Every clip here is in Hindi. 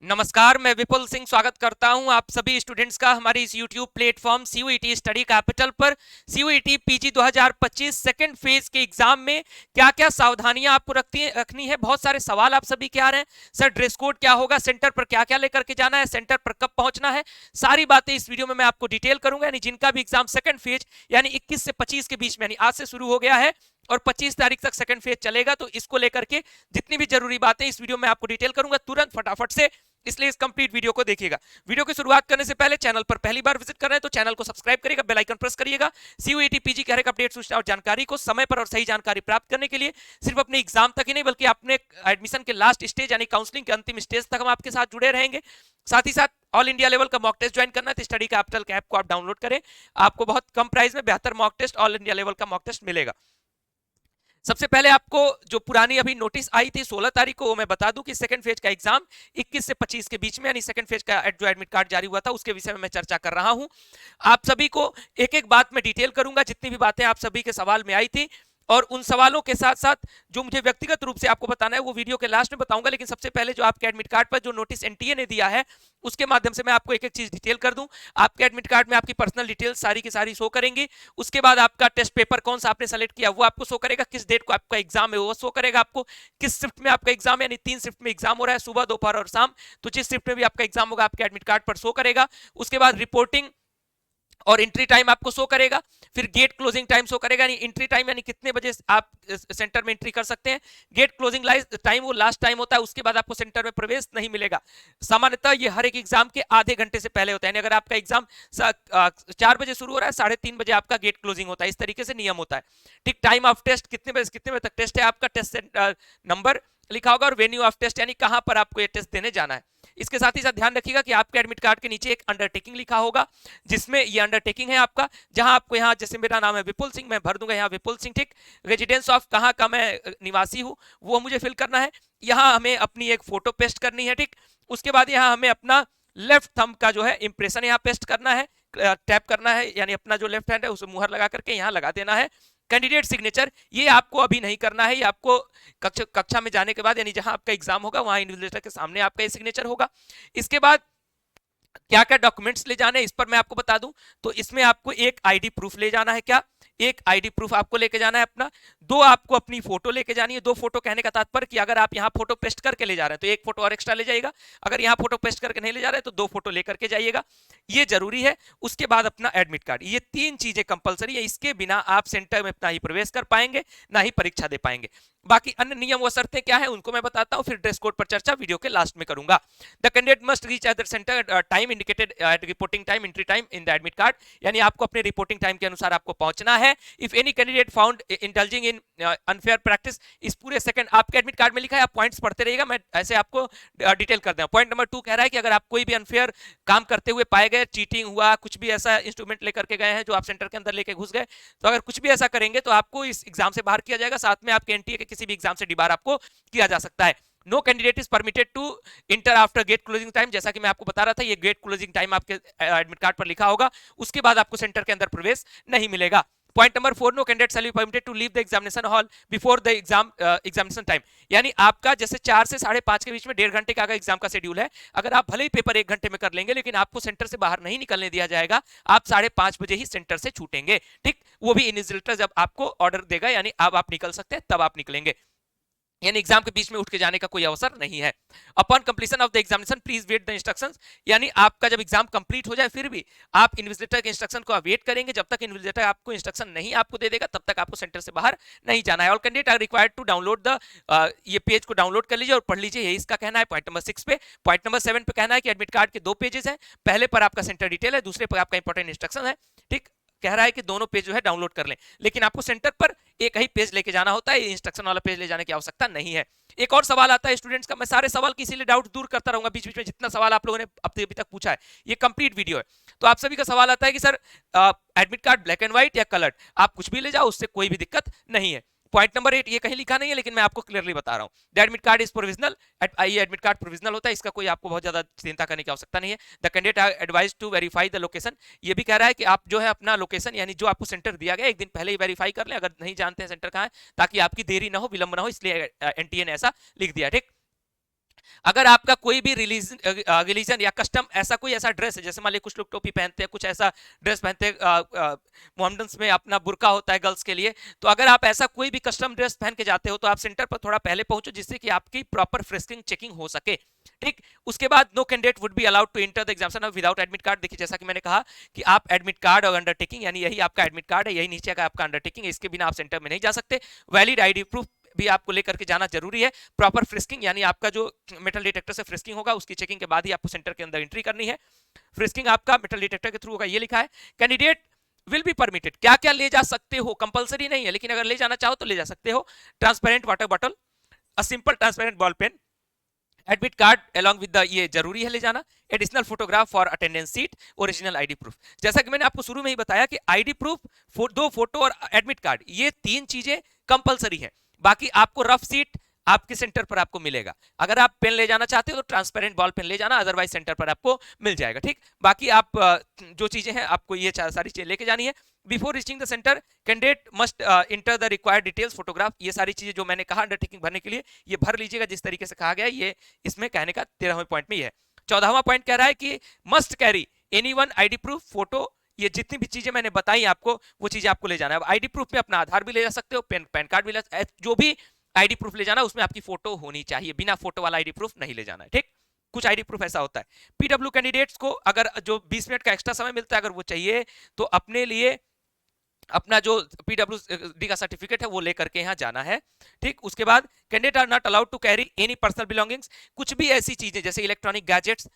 नमस्कार, मैं विपुल सिंह स्वागत करता हूं आप सभी स्टूडेंट्स का हमारे इस YouTube platform CUET study capital पर। सीयूईटी पीजी 2025 सेकंड फेज के एग्जाम में क्या-क्या सावधानियां आपको रखनी है। बहुत सारे सवाल आप सभी के आ रहे हैं, सर ड्रेस कोड क्या होगा, सेंटर पर क्या-क्या लेकर के जाना है, सेंटर पर कब पहुंचना है, सारी बातें इस वीडियो में मैं आपको डिटेल करूंगा। यानी जिनका भी एग्जाम सेकंड फेज यानी 21 से 25 के बीच में यानी आज से शुरू हो गया है और 25 तारीख तक सेकंड फेज चलेगा, तो इसको लेकर के जितनी भी जरूरी बातें इस वीडियो में आपको डिटेल करूंगा तुरंत फटाफट से, इसलिए इस कंप्लीट वीडियो को देखिएगा। वीडियो की शुरुआत करने से पहले चैनल पर पहली बार विजिट कर रहे हैं तो चैनल को सब्सक्राइब करिएगा, बेल आइकन प्रेस करिएगा। सीयूईटी पीजी के हर एक अपडेट, सूचना और जानकारी को समय पर और सही जानकारी प्राप्त करने के लिए सिर्फ अपने एग्जाम तक ही नहीं बल्कि अपने एडमिशन के लास्ट स्टेज यानी काउंसलिंग के अंतिम स्टेज तक हम आपके साथ जुड़े रहेंगे। साथ ही साथ ऑल इंडिया लेवल का मॉक टेस्ट ज्वाइन करना है तो स्टडी कैपिटल के ऐप को आप डाउनलोड करें। आपको बहुत कम प्राइस में बेहतर mock test, all India level का मॉक टेस्ट मिलेगा। सबसे पहले आपको जो पुरानी अभी नोटिस आई थी 16 तारीख को, वो मैं बता दूं कि सेकंड फेज का एग्जाम 21 से 25 के बीच में यानी सेकंड फेज का जो एडमिट कार्ड जारी हुआ था उसके विषय में मैं चर्चा कर रहा हूं। आप सभी को एक एक बात में डिटेल करूंगा, जितनी भी बातें आप सभी के सवाल में आई थी, और उन सवालों के साथ साथ जो मुझे व्यक्तिगत रूप से आपको बताना है वो वीडियो के लास्ट में बताऊंगा। लेकिन सबसे पहले जो आपके एडमिट कार्ड पर जो नोटिस एनटीए ने दिया है उसके माध्यम से मैं आपको एक एक चीज डिटेल कर दूं। आपके एडमिट कार्ड में आपकी पर्सनल डिटेल सारी की सारी शो करेंगी। उसके बाद आपका टेस्ट पेपर कौन सा आपने सेलेक्ट किया वो आपको शो करेगा, किस डेट को आपका एग्जाम है वो शो करेगा आपको, किस शिफ्ट में आपका एग्जाम है, यानी 3 शिफ्ट में एग्जाम हो रहा है, सुबह दोपहर और शाम, तो जिस शिफ्ट में भी आपका एग्जाम होगा आपके एडमिट कार्ड पर शो करेगा। उसके बाद रिपोर्टिंग और एंट्री टाइम आपको शो करेगा, फिर गेट क्लोजिंग टाइम शो करेगा, यानी एंट्री टाइम यानी कितने बजे आप सेंटर में एंट्री कर सकते हैं, गेट क्लोजिंग टाइम वो लास्ट टाइम होता है, उसके बाद आपको सेंटर में प्रवेश नहीं मिलेगा। सामान्यतः ये हर एक एग्जाम के आधे घंटे से पहले होता है, यानी अगर आपका एग्जाम 4 बजे शुरू हो रहा है 3:30 बजे आपका गेट क्लोजिंग होता है, इस तरीके से नियम होता है। ठीक, टाइम ऑफ टेस्ट कितने बजे तक टेस्ट है आपका, टेस्ट नंबर लिखा होगा और वेन्यू ऑफ टेस्ट यानी कहां पर आपको ये टेस्ट देने जाना है। इसके साथ ही साथ ध्यान रखिएगा कि आपके एडमिट कार्ड के नीचे एक अंडरटेकिंग लिखा होगा, जिसमें ये अंडरटेकिंग है आपका, जहां आपको यहाँ जैसे मेरा नाम है विपुल सिंह, मैं भर दूंगा यहाँ विपुल सिंह, ठीक, रेजिडेंस ऑफ कहाँ का मैं निवासी हूँ वो मुझे फिल करना है। यहाँ हमें अपनी एक फोटो पेस्ट करनी है, ठीक। उसके बाद यहाँ हमें अपना लेफ्ट थंब का जो है इंप्रेशन यहाँ पेस्ट करना है, टैप करना है, यानी अपना जो लेफ्ट हैंड है उसे मुहर लगा करके यहाँ लगा देना है। कैंडिडेट सिग्नेचर ये आपको अभी नहीं करना है, ये आपको कक्षा में जाने के बाद यानी जहां आपका एग्जाम होगा वहां इन्विजिलेटर के सामने आपका ये सिग्नेचर होगा। इसके बाद क्या क्या डॉक्यूमेंट्स ले जाने हैं इस पर मैं आपको बता दूं, तो इसमें आपको एक आईडी प्रूफ ले जाना है। क्या, एक आईडी प्रूफ आपको लेके जाना है अपना, दो आपको अपनी फोटो लेके जानी है। दो फोटो कहने का तात्पर्य कि अगर आप यहाँ फोटो पेस्ट करके ले जा रहे हैं तो एक फोटो और एक्स्ट्रा ले जाएगा, अगर यहाँ फोटो पेस्ट करके नहीं ले जा रहे हैं तो 2 फोटो लेकर के जाइएगा, ये जरूरी है। उसके बाद अपना एडमिट कार्ड, ये 3 चीजें कंपलसरी है, इसके बिना आप सेंटर में ना ही प्रवेश कर पाएंगे ना ही परीक्षा दे पाएंगे। बाकी अन्य नियम व शर्तें क्या है उनको मैं बताता हूं, फिर ड्रेस कोड पर चर्चा वीडियो के लास्ट में करूंगा। The candidate must reach at the centre time indicated at reporting time entry time in the admit card, यानी आपको अपने रिपोर्टिंग टाइम के अनुसार आपको पहुंचना है। If any candidate found indulging in unfair practice, इस पूरे सेकंड आपके एडमिट कार्ड में लिखा है, आप पॉइंट्स पढ़ते रहिएगा, मैं ऐसे आपको डिटेल कर दूं। पॉइंट नंबर 2 कह रहा है कि अगर आप कोई भी अनफेयर काम करते हुए पाए गए, चीटिंग हुआ, कुछ भी ऐसा इंस्ट्रूमेंट लेकर के गए हैं जो आप सेंटर के अंदर लेके घुस गए, तो अगर कुछ भी ऐसा करेंगे तो आपको इस एग्जाम से बाहर किया जाएगा, साथ में आपके एनटीए के किसी भी एग्जाम से डिबार आपको किया जा सकता है। No candidate is permitted to enter after gate closing time, जैसा कि मैं आपको बता रहा था, ये गेट क्लोजिंग टाइम आपके एडमिट कार्ड पर लिखा होगा, उसके बाद आपको सेंटर के अंदर प्रवेश नहीं मिलेगा। Point number 4, no candidate shall be permitted to leave the examination hall before the examination time, यानी आपका जैसे 4 से 5:30 के बीच में 1.5 घंटे का अगर एग्जाम का शेड्यूल है, अगर आप भले ही पेपर 1 घंटे में कर लेंगे लेकिन आपको सेंटर से बाहर नहीं निकलने दिया जाएगा, आप 5:30 बजे ही सेंटर से छूटेंगे, ठीक। वो भी इन्विजिलेटर जब आपको ऑर्डर देगा, यानी अब आप निकल सकते हैं तब आप निकलेंगे, यानी एग्जाम के बीच में उठ के जाने का कोई अवसर नहीं है। Upon completion of the examination please wait the instructions, यानी आपका जब एग्जाम कंप्लीट हो जाए फिर भी आप इन्विजिलेटर के इंस्ट्रक्शन को वेट करेंगे, जब तक इन्विजिलेटर आपको इंस्ट्रक्शन नहीं आपको दे देगा तब तक आपको सेंटर से बाहर नहीं जाना है। All candidate are required to download the, ये पेज को डाउनलोड कर लीजिए और पढ़ लीजिए, यही इसका कहना है पॉइंट नंबर 6 पे। पॉइंट नंबर 7 पे कहना है कि एडमिट कार्ड के 2 पेजेस हैं, पहले पर आपका सेंटर डिटेल है, दूसरे पर आपका इंपॉर्टेंट इंस्ट्रक्शन है, ठीक। कह रहा है कि दोनों पेज जो है डाउनलोड कर लें, लेकिन आपको सेंटर पर एक ही पेज लेके जाना होता है, इंस्ट्रक्शन वाला पेज ले जाने की आवश्यकता नहीं है। एक और सवाल आता है स्टूडेंट्स का, मैं सारे सवाल की इसीलिए डाउट दूर करता रहूंगा बीच बीच में, जितना सवाल आप लोगों ने अभी तक पूछा है, ये कंप्लीट वीडियो है। तो आप सभी का सवाल आता है कि sir admit card black and white या कलर्ड, आप कुछ भी ले जाओ उससे कोई भी दिक्कत नहीं है। पॉइंट नंबर 8 ये कहीं लिखा नहीं है लेकिन मैं आपको क्लियरली बता रहा हूं, the admit card is provisional, ये एडमिट कार्ड प्रोविजनल होता है, इसका कोई आपको बहुत ज्यादा चिंता करने की आवश्यकता नहीं है। The candidate are advise to verify the location, ये भी कह रहा है कि आप जो है अपना लोकेशन यानी जो आपको सेंटर दिया गया एक दिन पहले ही वेरीफाई कर लें, अगर नहीं जानते हैं सेंटर कहाँ है, ताकि आपकी देरी ना हो, विलंब ना हो, इसलिए एनटीए ने ऐसा लिख दिया, ठीक। अगर आपका कोई भी रिलीजन या कस्टम ऐसा ड्रेस है, जैसे मान लीजिए कुछ लोग टोपी पहनते हैं, कुछ ऐसा ड्रेस पहनते हैं, मोहम्मदन्स में अपना बुर्का होता है गर्ल्स के लिए, तो अगर आप ऐसा कोई भी कस्टम ड्रेस पहन के जाते हो तो आप सेंटर पर थोड़ा पहले पहुंचो, जिससे कि आपकी प्रॉपर फ्रिस्किंग चेकिंग हो सके। ठीक, उसके बाद no candidate would be allowed to enter the examination without admit card. देखिए जैसा कि मैंने कहा कि आप एडमिट कार्ड और अंडरटेकिंग, यानी यही आपका एडमिट कार्ड है, यही नीचे का आपका अंडरटेकिंग है, इसके बिना आप सेंटर में नहीं जा सकते। वैलिड आईडी प्रूफ भी आपको लेकर के जाना जरूरी है। प्रॉपर फ्रिस्किंग, यानी आपका जो मेटल डिटेक्टर से फ्रिस्किंग होगा उसकी चेकिंग के बाद ही आपको सेंटर के अंदर एंट्री करनी है। फ्रिस्किंग आपका मेटल डिटेक्टर के थ्रू होगा, ये लिखा है। कैंडिडेट विल बी परमिटेड, क्या क्या ले जा सकते हो, कंपलसरी नहीं है, लेकिन अगर ले जाना चाहो तो ले जा सकते हो। Transparent water bottle, a simple transparent ball pen, admit card along with the, ये जरूरी है ले जाना। Additional photograph for attendance sheet, original ID proof. जैसा कि मैंने आपको शुरू में ही बताया कि आईडी प्रूफ, दो फोटो और एडमिट कार्ड, ये तीन चीजें कंपलसरी है। बाकी आपको रफ सीट आपके सेंटर पर आपको मिलेगा। अगर आप पेन ले जाना चाहते हो तो ट्रांसपेरेंट बॉल पेन ले जाना, अदरवाइज सेंटर पर आपको मिल जाएगा। ठीक, बाकी आप जो चीजें हैं आपको ये सारी चीजें लेके जानी है। Before reaching the centre candidate must enter the required details, photograph, ये सारी चीजें जो मैंने कहा अंडरटेकिंग भरने के लिए, ये भर लीजिएगा जिस तरीके से कहा गया है। ये इसमें कहने का 13वें पॉइंट में ये है। 14वां पॉइंट कह रहा है कि must carry anyone ID proof, photo, ये जितनी भी चीजें मैंने बताई आपको वो चीजें आपको ले जाना है। आईडी प्रूफ में अपना आधार भी ले जा सकते हो, पैन कार्ड भी ले, जो भी आईडी प्रूफ ले जाना उसमें आपकी फोटो होनी चाहिए, बिना फोटो वाला आईडी प्रूफ नहीं ले जाना है। ठीक, कुछ आईडी प्रूफ ऐसा होता है। पीडब्ल्यू कैंडिडेट्स को अगर जो 20 मिनट का एक्स्ट्रा समय मिलता है अगर वो चाहिए तो अपने लिए अपना जो पीडब्ल्यूडी का सर्टिफिकेट है वो लेकर के यहाँ जाना है। ठीक, उसके बाद candidate are not allowed to carry any personal belongings, कुछ भी ऐसी चीजें जैसे इलेक्ट्रॉनिक गैजेट्स,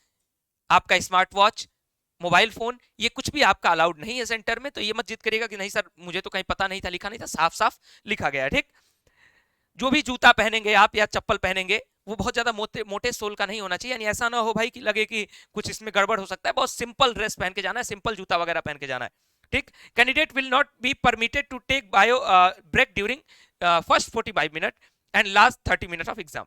आपका स्मार्ट वॉच, मोबाइल फोन, ये कुछ भी आपका अलाउड नहीं है सेंटर में। तो ये मत जिद करिएगा कि नहीं सर मुझे तो कहीं पता नहीं था, लिखा नहीं था, साफ साफ लिखा गया है। ठीक, जो भी जूता पहनेंगे आप या चप्पल पहनेंगे वो बहुत ज्यादा मोटे सोल का नहीं होना चाहिए, यानी ऐसा ना हो भाई कि लगे कि कुछ इसमें गड़बड़ हो सकता है। बहुत सिंपल ड्रेस पहन के जाना है, सिंपल जूता वगैरह पहन के जाना है। ठीक, candidate will not be permitted to take bio break during first 45 minute and last 30 minute of exam.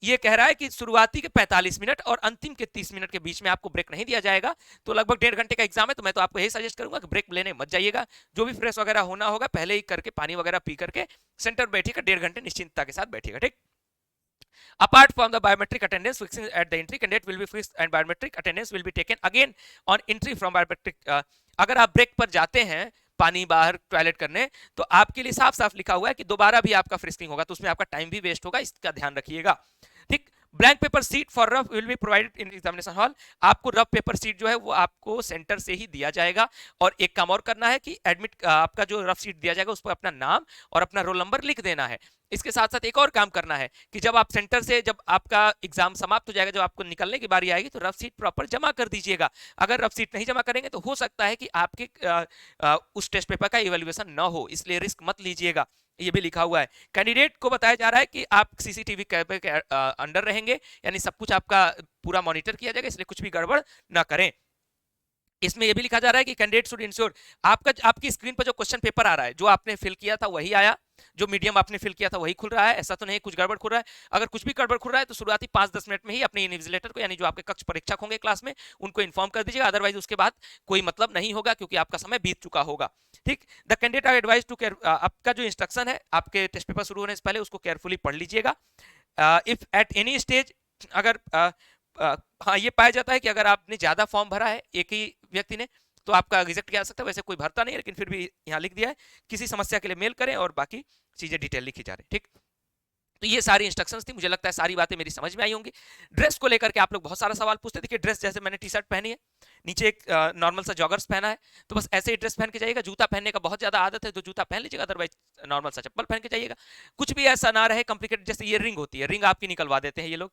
ये कह रहा है कि शुरुआती के 45 मिनट और अंतिम के 30 मिनट के बीच में आपको ब्रेक नहीं दिया जाएगा। तो लगभग 1.5 घंटे का एग्जाम है, तो मैं तो आपको यही सजेस्ट करूंगा कि ब्रेक लेने मत जाइएगा। जो भी फ्रेश वगैरह होना होगा पहले ही करके, पानी वगैरह पी करके सेंटर बैठिएगा, 1.5 घंटे निश्चिंतता के साथ बैठिएगा। ठीक, apart from the biometric attendance fixing at the entry, candidate will be fixed and biometric attendance will be taken again on entry from biometric। अगर आप ब्रेक पर जाते हैं पानी बाहर टॉयलेट करने, तो आपके लिए साफ साफ लिखा हुआ है कि दोबारा भी आपका फ्रिस्किंग होगा, तो उसमें आपका टाइम भी वेस्ट होगा, इसका ध्यान रखिएगा। ठीक, blank paper sheet for rough will be provided in examination hall, आपको रफ पेपर सीट जो है वो आपको सेंटर से ही दिया जाएगा। और एक काम और करना है कि एडमिट आपका जो रफ सीट दिया जाएगा उस पर अपना नाम और अपना रोल नंबर लिख देना है। इसके साथ साथ एक और काम करना है कि जब आप सेंटर से, जब आपका एग्जाम समाप्त हो जाएगा, जब आपको निकलने की बारी आएगी तो रफ सीट प्रॉपर जमा कर दीजिएगा। अगर रफ सीट नहीं जमा करेंगे तो हो सकता है कि आपके उस टेस्ट पेपर का इवैल्यूएशन ना हो, इसलिए रिस्क मत लीजिएगा। ये भी लिखा हुआ है। कैंडिडेट को बताया जा रहा है कि आप सीसीटीवी कैमरे के अंडर रहेंगे, यानी सब कुछ आपका पूरा मॉनिटर किया जाएगा, इसलिए कुछ भी गड़बड़ ना करें। इसमें यह भी लिखा जा रहा है कि कैंडिडेट शुड इंश्योर, आपकी स्क्रीन पर जो क्वेश्चन पेपर आ रहा है, जो आपने फिल किया था वही आया, जो मीडियम आपने फिल किया था वही खुल रहा है, ऐसा तो नहीं कुछ गड़बड़ खुल रहा है। अगर कुछ भी गड़बड़ खुल रहा है तो शुरुआती 5-10 मिनट में ही अपने इन्विजिलेटर को, यानी जो आपके कक्ष परीक्षक होंगे क्लास में, उनको इन्फॉर्म कर दीजिएगा, अदरवाइज उसके बाद कोई मतलब नहीं होगा क्योंकि आपका समय बीत चुका होगा। ठीक, the candidate are advise to care, आपका जो इंस्ट्रक्शन है आपके टेस्ट पेपर शुरू होने से पहले उसको केयरफुली पढ़ लीजिएगा। इफ एट एनी स्टेज, अगर हाँ ये पाया जाता है कि अगर आपने ज्यादा फॉर्म भरा है एक ही व्यक्ति ने, तो आपका रिजेक्ट किया जा सकता है। वैसे कोई भरता नहीं है, लेकिन फिर भी यहाँ लिख दिया है, किसी समस्या के लिए मेल करें, और बाकी चीजें डिटेल लिखी जा रही है। ठीक, तो ये सारी इंस्ट्रक्शंस थी, मुझे लगता है सारी बातें मेरी समझ में आई होंगी। ड्रेस को लेकर के आप लोग बहुत सारा सवाल पूछते। देखिए ड्रेस, जैसे मैंने टी शर्ट पहनी है, नीचे एक नॉर्मल सा जॉगर्स पहना है, तो बस ऐसे ही ड्रेस पहन के जाइएगा। जूता पहनने का बहुत ज्यादा आदत है तो जूता पहन लीजिएगा, अदरवाइज नॉर्मल सा चप्पल पहन के जाइएगा। कुछ भी ऐसा ना रहे कॉम्प्लिकेटेड, जैसे ये रिंग होती है, रिंग आपकी निकलवा देते हैं ये लोग,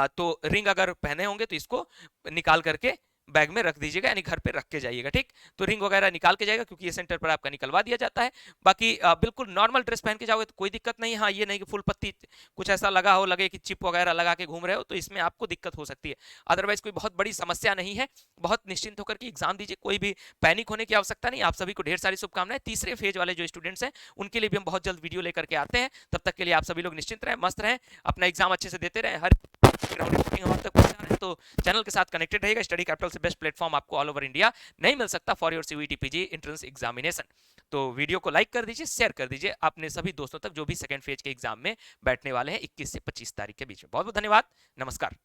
तो रिंग अगर पहने होंगे तो इसको निकाल करके बैग में रख दीजिएगा, यानी घर पे रख के जाइएगा। ठीक, तो रिंग वगैरह निकाल के जाएगा क्योंकि ये सेंटर पर आपका निकलवा दिया जाता है। बाकी बिल्कुल नॉर्मल ड्रेस पहन के जाओगे तो कोई दिक्कत नहीं। हाँ ये नहीं कि फुल पत्ती कुछ ऐसा लगा हो, लगे कि चिप वगैरह लगा के घूम रहे हो, तो इसमें आपको दिक्कत हो सकती है। अदरवाइज कोई बहुत बड़ी समस्या नहीं है, बहुत निश्चिंत होकर के एग्जाम दीजिए, कोई भी पैनिक होने की आवश्यकता नहीं। आप सभी को ढेर सारी शुभकामनाएं। तीसरे फेज वाले जो स्टूडेंट्स हैं उनके लिए भी हम बहुत जल्द वीडियो लेकर के आते हैं। तब तक के लिए आप सभी लोग निश्चिंत रहें, मस्त रहें, अपना एग्जाम अच्छे से देते रहें, हर तक पहुंचा रहे हैं। तो चैनल के साथ कनेक्टेड रहेगा। स्टडी कैपिटल से बेस्ट प्लेटफॉर्म आपको ऑल ओवर इंडिया नहीं मिल सकता for your CUET PG entrance examination. तो वीडियो को लाइक कर दीजिए, शेयर कर दीजिए अपने सभी दोस्तों तक जो भी सेकंड फेज के एग्जाम में बैठने वाले हैं 21 से 25 तारीख के बीच में। बहुत बहुत धन्यवाद, नमस्कार।